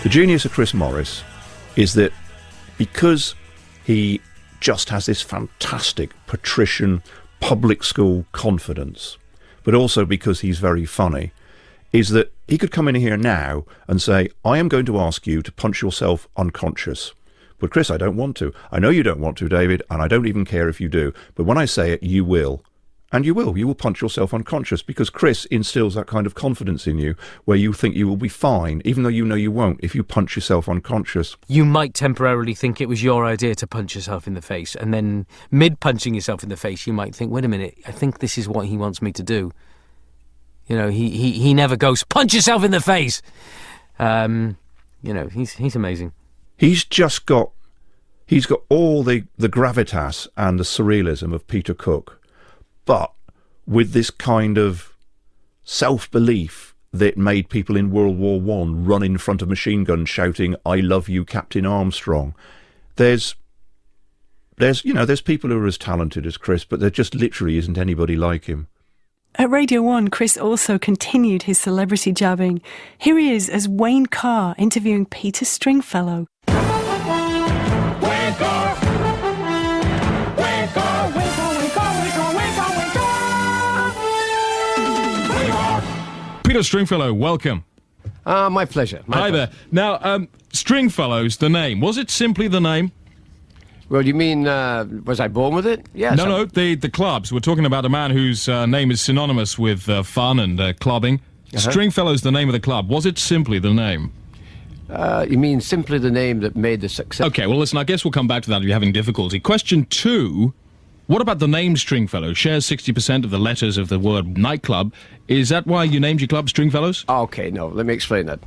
The genius of Chris Morris is that because he just has this fantastic patrician public school confidence, but also because he's very funny, is that he could come in here now and say, I am going to ask you to punch yourself unconscious. But Chris, I don't want to. I know you don't want to, David, and I don't even care if you do. But when I say it, you will. And you will punch yourself unconscious, because Chris instills that kind of confidence in you where you think you will be fine, even though you know you won't, if you punch yourself unconscious. You might temporarily think it was your idea to punch yourself in the face, and then mid-punching yourself in the face, you might think, wait a minute, I think this is what he wants me to do. You know, he never goes, punch yourself in the face! You know, he's amazing. He's got all the gravitas and the surrealism of Peter Cook, but with this kind of self-belief that made people in World War I run in front of machine guns shouting, I love you, Captain Armstrong. There's people who are as talented as Chris, but there just literally isn't anybody like him. At Radio 1, Chris also continued his celebrity jabbing. Here he is as Wayne Carr interviewing Peter Stringfellow. Peter Stringfellow, welcome. My pleasure. Hi there. Now, Stringfellow's the name. Was it simply the name? Well, you mean, was I born with it? Yes. No, the clubs. We're talking about a man whose name is synonymous with fun and clubbing. Stringfellow's the name of the club. Was it simply the name? You mean simply the name that made the success? Okay, well, listen, I guess we'll come back to that if you're having difficulty. Question 2, what about the name Stringfellow? Shares 60% of the letters of the word nightclub. Is that why you named your club Stringfellows? Okay, no, let me explain that.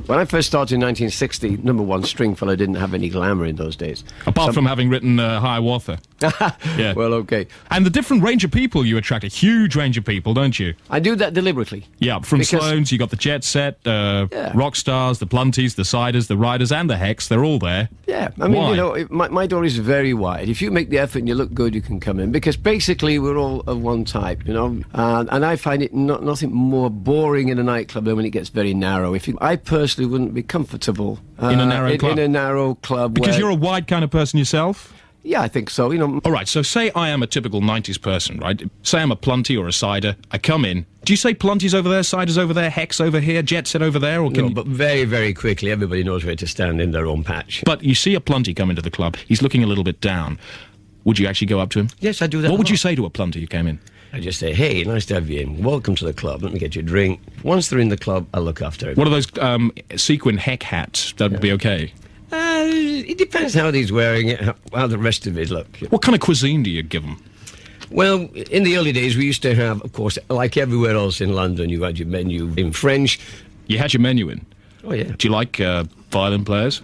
When I first started in 1960, number one, Stringfellow didn't have any glamour in those days. Apart from having written Hiawatha. Yeah. Well, okay. And the different range of people you attract, a huge range of people, don't you? I do that deliberately. Yeah, from Sloanes, you got the Jet Set, rock stars, the Plunties, the Siders, the Riders, and the Hex. They're all there. Yeah, I mean, you know, my door is very wide. If you make the effort and you look good, you can come in. Because basically, we're all of one type, you know. And I find it nothing more boring in a nightclub than when it gets very narrow. I personally wouldn't be comfortable in a narrow club. In a narrow club. Because you're a wide kind of person yourself? Yeah, I think so, you know. All right, so say I am a typical 90s person, right? Say I'm a Plunty or a Cider. I come in. Do you say Plunties over there, Ciders over there, Hex over here, Jet Set over there? Or but very, very quickly, everybody knows where to stand in their own patch. But you see a Plunty come into the club. He's looking a little bit down. Would you actually go up to him? Yes, I do that. What would you say to a Plunty who came in? I just say, hey, nice to have you in. Welcome to the club. Let me get you a drink. Once they're in the club, I'll look after it. What are those sequin heck hats? That would be okay? It depends how he's wearing it, how the rest of it look. What kind of cuisine do you give them? Well, in the early days, we used to have, of course, like everywhere else in London, you had your menu in French. You had your menu in? Oh, yeah. Do you like violin players?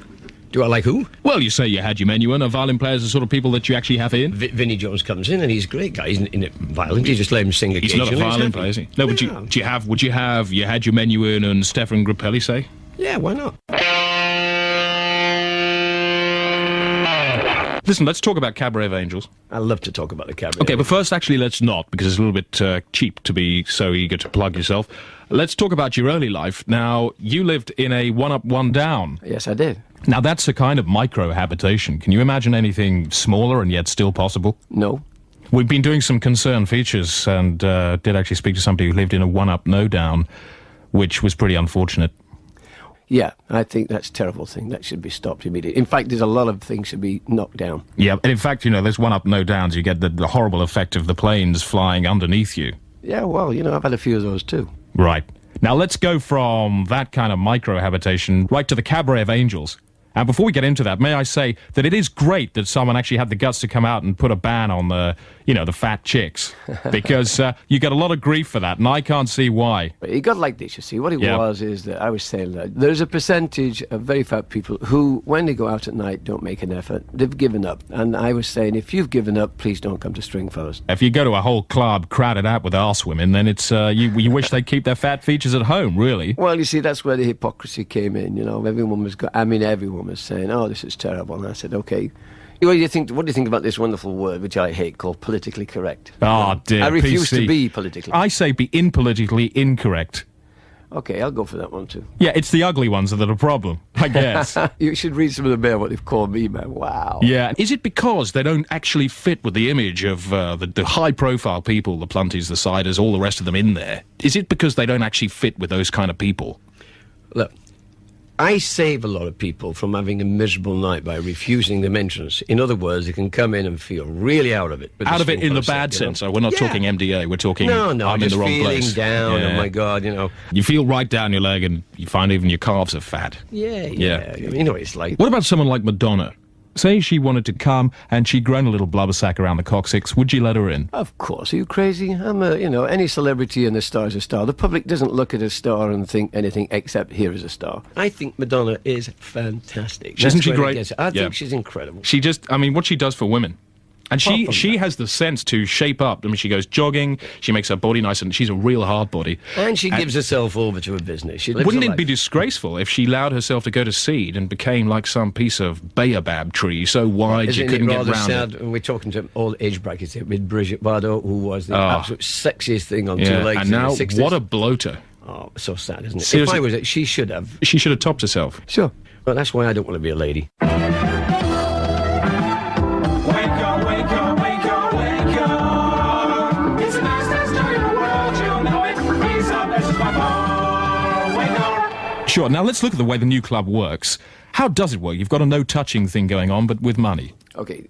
Do I like who? Well, you say you had your menu in. Are violin players the sort of people that you actually have in? Vinnie Jones comes in, and he's a great guy. He's in violin. You just let him sing occasionally. He's not a violin player, is he? No, would you had your menu in and Stefan Grappelli, say? Yeah, why not? Listen, let's talk about Cabaret of Angels. I love to talk about the Cabaret. Okay, but first, actually, let's not, because it's a little bit cheap to be so eager to plug yourself. Let's talk about your early life. Now, you lived in a one-up, one-down. Yes, I did. Now, that's a kind of micro-habitation. Can you imagine anything smaller and yet still possible? No. We've been doing some concern features and did actually speak to somebody who lived in a one-up, no-down, which was pretty unfortunate. Yeah, I think that's a terrible thing. That should be stopped immediately. In fact, there's a lot of things should be knocked down. Yeah, and in fact, you know, there's one up, no downs. You get the horrible effect of the planes flying underneath you. Yeah, well, you know, I've had a few of those too. Right. Now, let's go from that kind of micro-habitation right to the Cabaret of Angels. And before we get into that, may I say that it is great that someone actually had the guts to come out and put a ban on the fat chicks. Because you get a lot of grief for that, and I can't see why. But it got like this, you see. What it was is that I was saying that there's a percentage of very fat people who, when they go out at night, don't make an effort. They've given up. And I was saying, if you've given up, please don't come to Stringfellows. If you go to a whole club crowded out with arse women, then it's you wish they'd keep their fat features at home, really. Well, you see, that's where the hypocrisy came in, you know. Everyone was saying, oh, this is terrible. And I said, okay, what do you think about this wonderful word, which I hate, called politically correct? Oh, dear. I refuse PC. to be politically. I say be impolitically incorrect. Okay, I'll go for that one too. Yeah, it's the ugly ones that are the problem, I guess. You should read some of the mail, what they've called me, man. Wow. Yeah. Is it because they don't actually fit with the image of the high-profile people, the Plunties, the Siders, all the rest of them in there? Is it because they don't actually fit with those kind of people? Look, I save a lot of people from having a miserable night by refusing them entrance. In other words, they can come in and feel really out of it. Out of it in the bad sense. So we're not talking MDA. We're talking No, I'm in just the wrong feeling place. down. Yeah. Oh my God, you know. You feel right down your leg, and you find even your calves are fat. Yeah. You know what it's like. What about someone like Madonna? Say she wanted to come and she'd grown a little blubber sack around the coccyx. Would you let her in? Of course. Are you crazy? Any celebrity and a star is a star. The public doesn't look at a star and think anything except here is a star. I think Madonna is fantastic. Isn't she where it great? gets- I Yeah. think she's incredible. She just, I mean, what she does for women. And Apart from she has the sense to shape up. I mean, she goes jogging, she makes her body nice, and she's a real hard body. And she gives herself over to her business. She lives Wouldn't a it be life. disgraceful if she allowed herself to go to seed and became like some piece of baobab tree so wide you Isn't couldn't it get rather round sad it? when we're talking to all age brackets here with Brigitte Bardot, who was the absolute sexiest thing on two Yeah, legs and now in the 60s. what a bloater. Oh, so sad, isn't it? Seriously. If I was it, she should have. She should have topped herself. Sure. Well, that's why I don't want to be a lady. Wake up, wake up, wake up, wake up. It's a nice day in the world, you know it. Raise up, this is my phone. Wake up. Sure, now let's look at the way the new club works. How does it work? You've got a no-touching thing going on, but with money. Okay.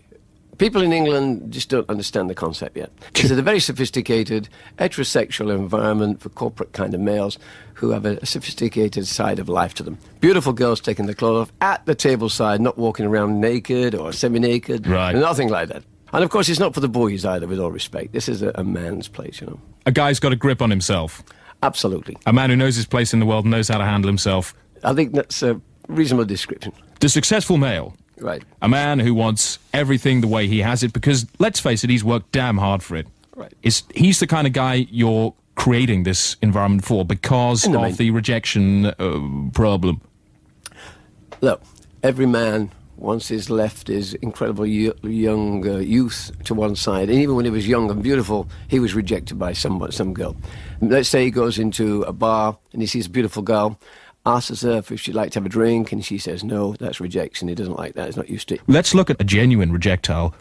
People in England just don't understand the concept yet. This is a very sophisticated, heterosexual environment for corporate kind of males who have a sophisticated side of life to them. Beautiful girls taking their clothes off at the table side, not walking around naked or semi-naked. Right. Nothing like that. And of course, it's not for the boys either, with all respect. This is a man's place, you know. A guy's got a grip on himself. Absolutely. A man who knows his place in the world and knows how to handle himself. I think that's a reasonable description. The successful male. Right. A man who wants everything the way he has it because, let's face it, he's worked damn hard for it. Right. He's the kind of guy you're creating this environment for because In the of main. the rejection problem. Look, every man once he's left his incredible young youth to one side, and even when he was young and beautiful, he was rejected by some girl. Let's say he goes into a bar and he sees a beautiful girl, asks her if she'd like to have a drink, and she says no. That's rejection. He doesn't like that. He's not used to it. Let's look at a genuine rejectile,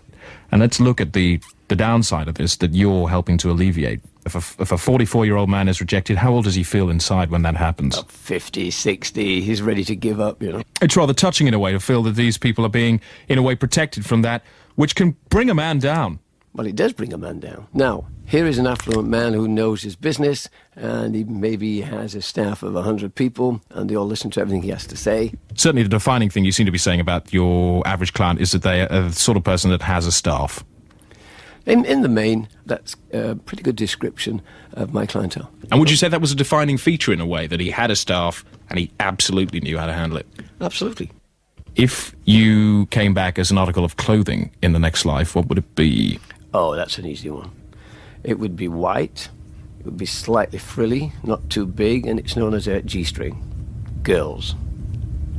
and let's look at the downside of this that you're helping to alleviate. If a 44-year-old man is rejected, how old does he feel inside when that happens? 50, 60, he's ready to give up, you know. It's rather touching in a way to feel that these people are being, in a way, protected from that, which can bring a man down. Well, it does bring a man down. Now, here is an affluent man who knows his business, and he maybe has a staff of 100 people, and they all listen to everything he has to say. Certainly the defining thing you seem to be saying about your average client is that they are the sort of person that has a staff. In the main, that's a pretty good description of my clientele. And would you say that was a defining feature in a way, that he had a staff and he absolutely knew how to handle it? Absolutely. If you came back as an article of clothing in the next life, what would it be? Oh, that's an easy one. It would be white, it would be slightly frilly, not too big, and it's known as a G-string. Girls.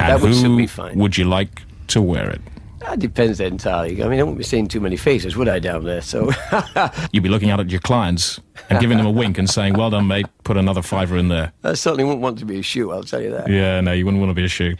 And That would who suit me fine. would you like to wear it? That depends entirely. I mean, I wouldn't be seeing too many faces, would I, down there? So, You'd be looking out at your clients and giving them a wink and saying, well done, mate, put another fiver in there. I certainly wouldn't want to be a shoe, I'll tell you that. Yeah, no, you wouldn't want to be a shoe.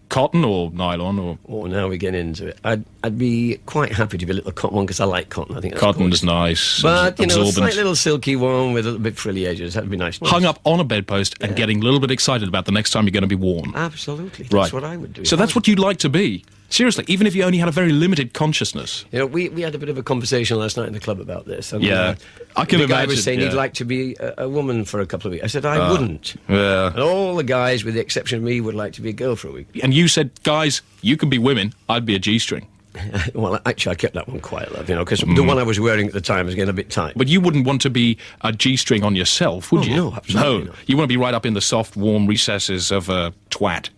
Cotton or nylon or... Oh, now we get into it. I'd be quite happy to be a little cotton one because I like cotton. I think that's Cotton gorgeous. is nice, But, you know, a absorbent. slight little silky one with a little bit frilly edges. That'd be nice. Hung up on a bedpost and getting a little bit excited about the next time you're going to be worn. Absolutely. That's Right. what I would do. So that's what you'd like to be. Seriously, even if you only had a very limited consciousness. You know, we had a bit of a conversation last night in the club about this. And, Yeah, I can the guy imagine, was saying yeah. he'd like to be a woman for a couple of weeks. I said, I wouldn't. Yeah. And all the guys, with the exception of me, would like to be a girl for a week. And you said, guys, you can be women, I'd be a G-string. Well, actually, I kept that one quiet, love, you know, because the one I was wearing at the time was getting a bit tight. But you wouldn't want to be a G-string on yourself, would Oh, you? no, absolutely not. You want to be right up in the soft, warm recesses of a twat.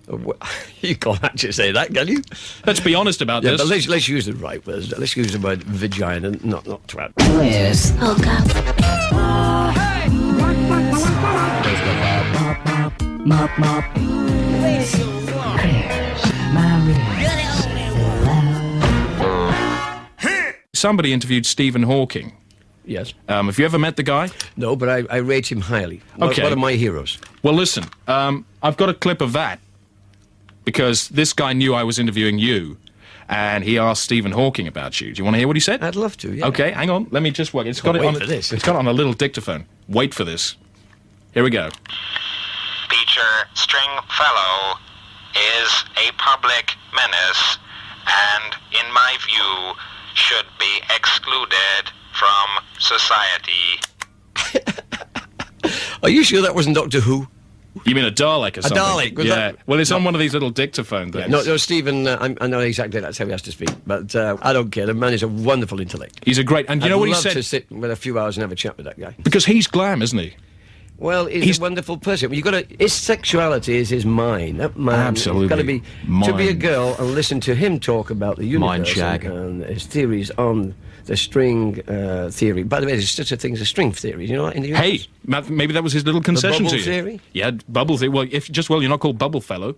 You can't actually say that, can you? Let's be honest about Yeah, this. but let's use the right words. Let's use the word vagina, not twat. Where's Hook Up? Mop, mop. Clears my room. Somebody interviewed Stephen Hawking. Yes. Have you ever met the guy? No, but I rate him highly. Okay. One of my heroes. Well, listen, I've got a clip of that because this guy knew I was interviewing you, and he asked Stephen Hawking about you. Do you want to hear what he said? I'd love to, yeah. Okay, hang on. Let me just work. It's got it wait on. for this. It's got it on a little dictaphone. Wait for this. Here we go. Peter Stringfellow is a public menace and, in my view, should be excluded from society. Are you sure that wasn't Doctor Who? You mean a Dalek or something? Dalek, was yeah. that- Well, it's on one of these little dictaphone things. No, Stephen, I know exactly that's how he has to speak, but I don't care. The man is a wonderful intellect. He's a great... And you know what he I'd love said? to sit with a few hours and have a chat with that guy. Because he's glam, isn't he? Well, he's a wonderful person. You got to. His sexuality is his mind. That man Absolutely. got to be to be a Mind. girl and listen to him talk about the universe shag. and his theories on the string theory. By the way, there's such a thing as a string theory. You know what? In the Hey, universe? maybe that was his little concession bubble to you. theory? Yeah, bubble theory. Well, you're not called Bubble Fellow.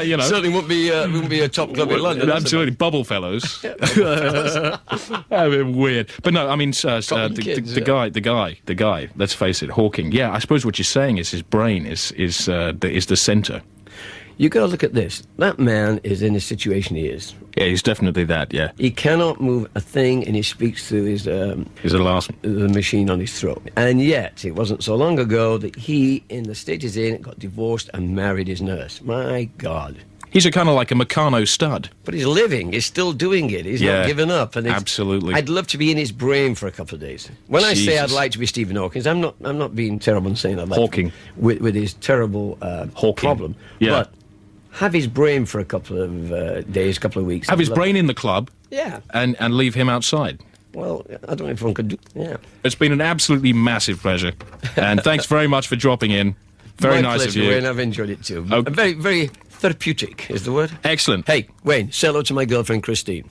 You know. Certainly wouldn't be a top club in London. that's Absolutely, Bubble Fellows. That'd be weird. But no, I mean, the guy. Let's face it, Hawking. Yeah, I suppose what you're saying is his brain is the centre. You got to look at this. That man is in the situation he is. Yeah, he's definitely that. Yeah, He cannot move a thing, and he speaks through his he's the last. the machine on his throat. And yet, it wasn't so long ago that he, in the state he's in, got divorced and married his nurse. My God. He's a kind of like a Meccano stud. But he's living. He's still doing it. He's Yeah, not given up. And absolutely. I'd love to be in his brain for a couple of days. When I say I'd Jesus. like to be Stephen Hawking, I'm not being terrible in saying I'd like Hawking. to be with his terrible Hawking. problem. Yeah. But have his brain for a couple of days, couple of weeks. Have his I'd love- brain in the club Yeah. and leave him outside. Well, I don't know if one could do. Yeah. It's been an absolutely massive pleasure, and thanks very much for dropping in. Very My nice pleasure, of you. Wayne. I've enjoyed it too. Okay. Very, very therapeutic is the word. Excellent. Hey, Wayne, say hello to my girlfriend Christine.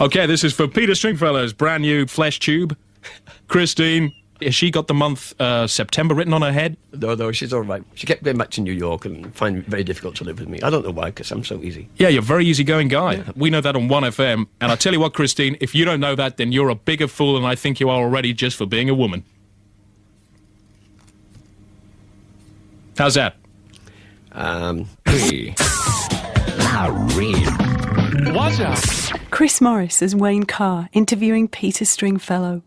Okay, this is for Peter Stringfellow's brand new flesh tube. Christine, has she got the month September written on her head? No, she's all right. She kept going back to New York and finding it very difficult to live with me. I don't know why, because I'm so easy. Yeah, you're a very easygoing guy. We know that on 1FM. And I tell you what, Christine, if you don't know that, then you're a bigger fool than I think you are already just for being a woman. How's that? Chris Morris as Wayne Carr interviewing Peter Stringfellow.